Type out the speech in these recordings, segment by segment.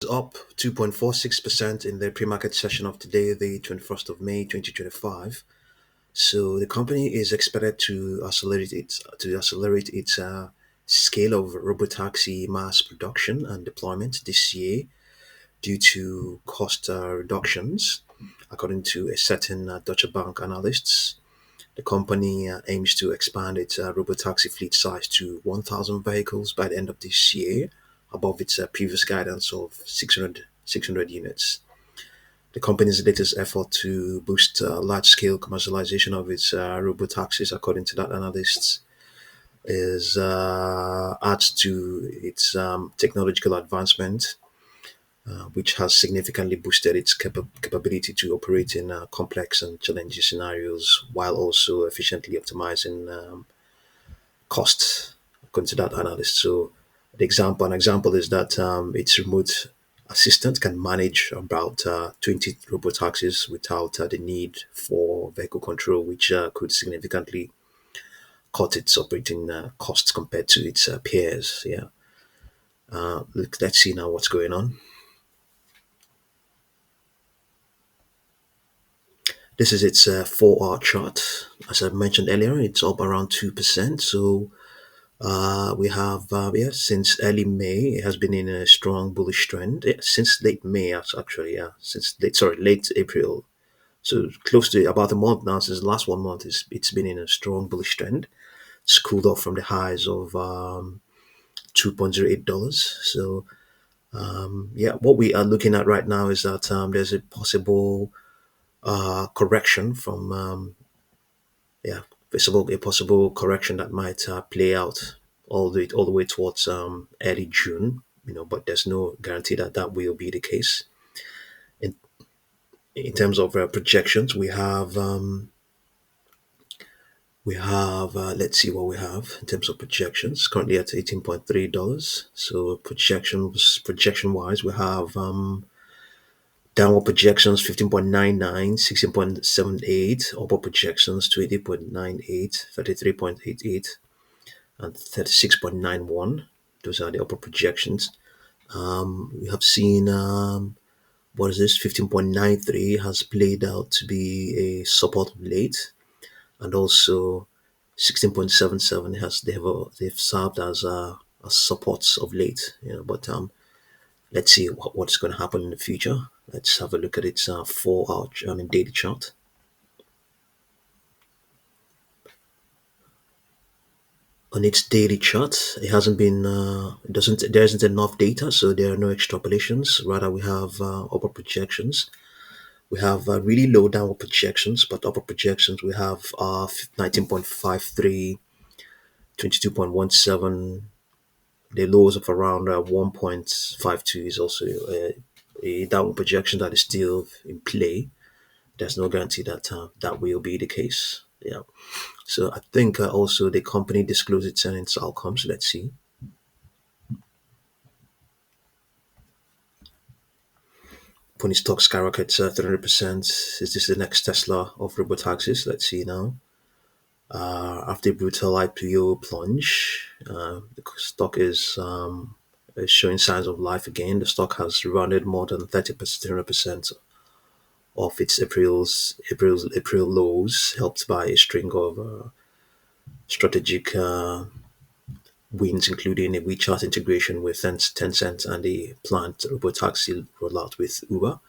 Up 2.46% in the pre-market session of today, the 21st of May 2025. So the company is expected to accelerate its scale of robotaxi mass production and deployment this year due to cost reductions, according to a certain Deutsche Bank analysts. The company aims to expand its robotaxi fleet size to 1,000 vehicles by the end of this year, above its previous guidance of 600 units. The company's latest effort to boost large-scale commercialization of its robotaxis, according to that analysts, is adds to its technological advancement, which has significantly boosted its capability to operate in complex and challenging scenarios while also efficiently optimizing costs, according to that analyst. So, an example is that its remote assistant can manage about 20 robot taxis without the need for vehicle control, which could significantly cut its operating costs compared to its peers. Yeah. Let's see now what's going on. This is its 4-hour chart. As I mentioned earlier, it's up around 2%. So we have, since early May, it has been in a strong bullish trend. Yeah, since late May, actually, yeah, late April. So close to about a month now, since the last 1 month, it's been in a strong bullish trend. It's cooled off from the highs of $2.08. So, yeah, what we are looking at right now is that there's a possible correction from yeah, a possible correction that might play out all the way towards early June. But there's no guarantee that that will be the case. In in terms of projections, we have let's see what we have in terms of projections. Currently at $18.3. So projection wise, we have downward projections 15.99, 16.78, upward projections 20.98, 33.88, and 36.91. Those are the upper projections. We have seen, what is this, 15.93 has played out to be a support of late, and also 16.77 they've served as supports of late. But let's see what's going to happen in the future. Let's have a look at its 4-hour, daily chart. On its daily chart, it hasn't been, it doesn't, there isn't enough data, so there are no extrapolations. Rather, we have upper projections. We have really low downward projections, but upper projections we have 19.53, 22.17. The lows of around 1.52 is also a downward projection that is still in play. There's no guarantee that that will be the case. Yeah. So I think also the company disclosed its earnings outcomes. Let's see. Pony stock skyrockets 300%. Is this the next Tesla of robotaxis? Let's see now. After a brutal IPO plunge, the stock is showing signs of life again. The stock has rounded more than 30%, 300% of its April lows, helped by a string of strategic wins, including a WeChat integration with Tencent and a planned robotaxi rollout with Uber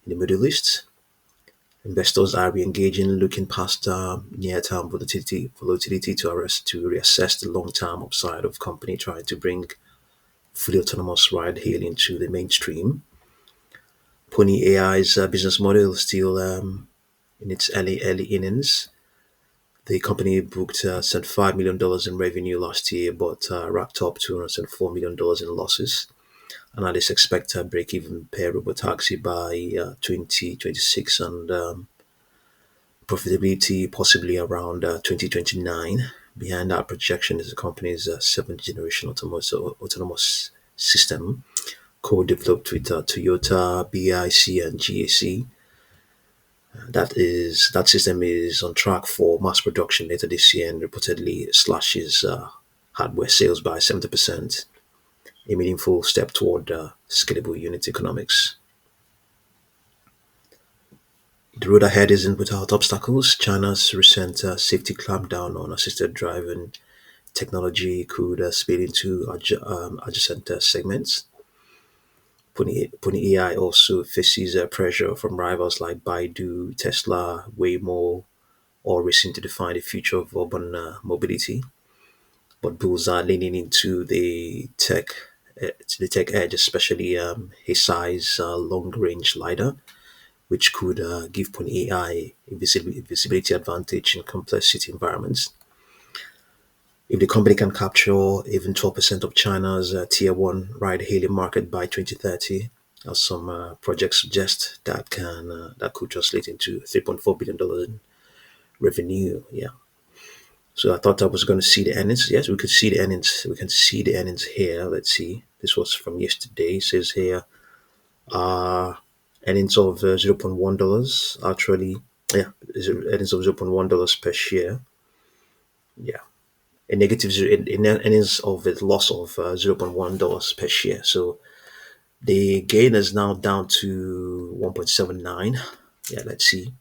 in the Middle East. Investors are re-engaging, looking past near-term volatility to reassess the long-term upside of company trying to bring fully autonomous ride-hailing to the mainstream. Pony.ai's business model is still in its early innings. The company booked $75 million in revenue last year, but racked up $204 million in losses. Analysts expect a break-even per robotaxi by 2026 and profitability possibly around 2029. Behind that projection is the company's seventh generation autonomous system, co-developed with Toyota, BIC, and GAC. That system is on track for mass production later this year and reportedly slashes hardware sales by 70% a meaningful step toward scalable unit economics. The road ahead isn't without obstacles. China's recent safety clampdown on assisted driving technology could spill into adjacent segments. Pony.ai also faces pressure from rivals like Baidu, Tesla, Waymo, all racing to define the future of urban mobility. But bulls are leaning into the tech edge, especially Hesai's long-range lidar, which could give Pony.ai a visibility advantage in complex city environments. If the company can capture even 12% of China's tier one ride hailing market by 2030, as some projects suggest, that could translate into $3.4 billion in revenue. Yeah. So I thought I was going to see the earnings. Yes, we could see the earnings. We can see the earnings here. Let's see. This was from yesterday. It says here, uh, earnings of $0.1 actually. Yeah, earnings of $0.1 per share. Yeah, a negative zero, an earnings of a loss of $0.1 per share. So the gain is now down to 1.79. Yeah, let's see.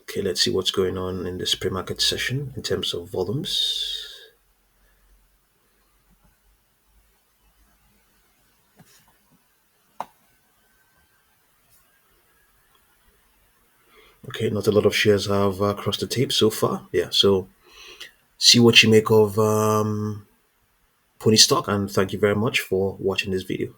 Okay, let's see what's going on in this pre-market session in terms of volumes. Okay, not a lot of shares have crossed the tape so far. Yeah, so see what you make of Pony stock, and thank you very much for watching this video.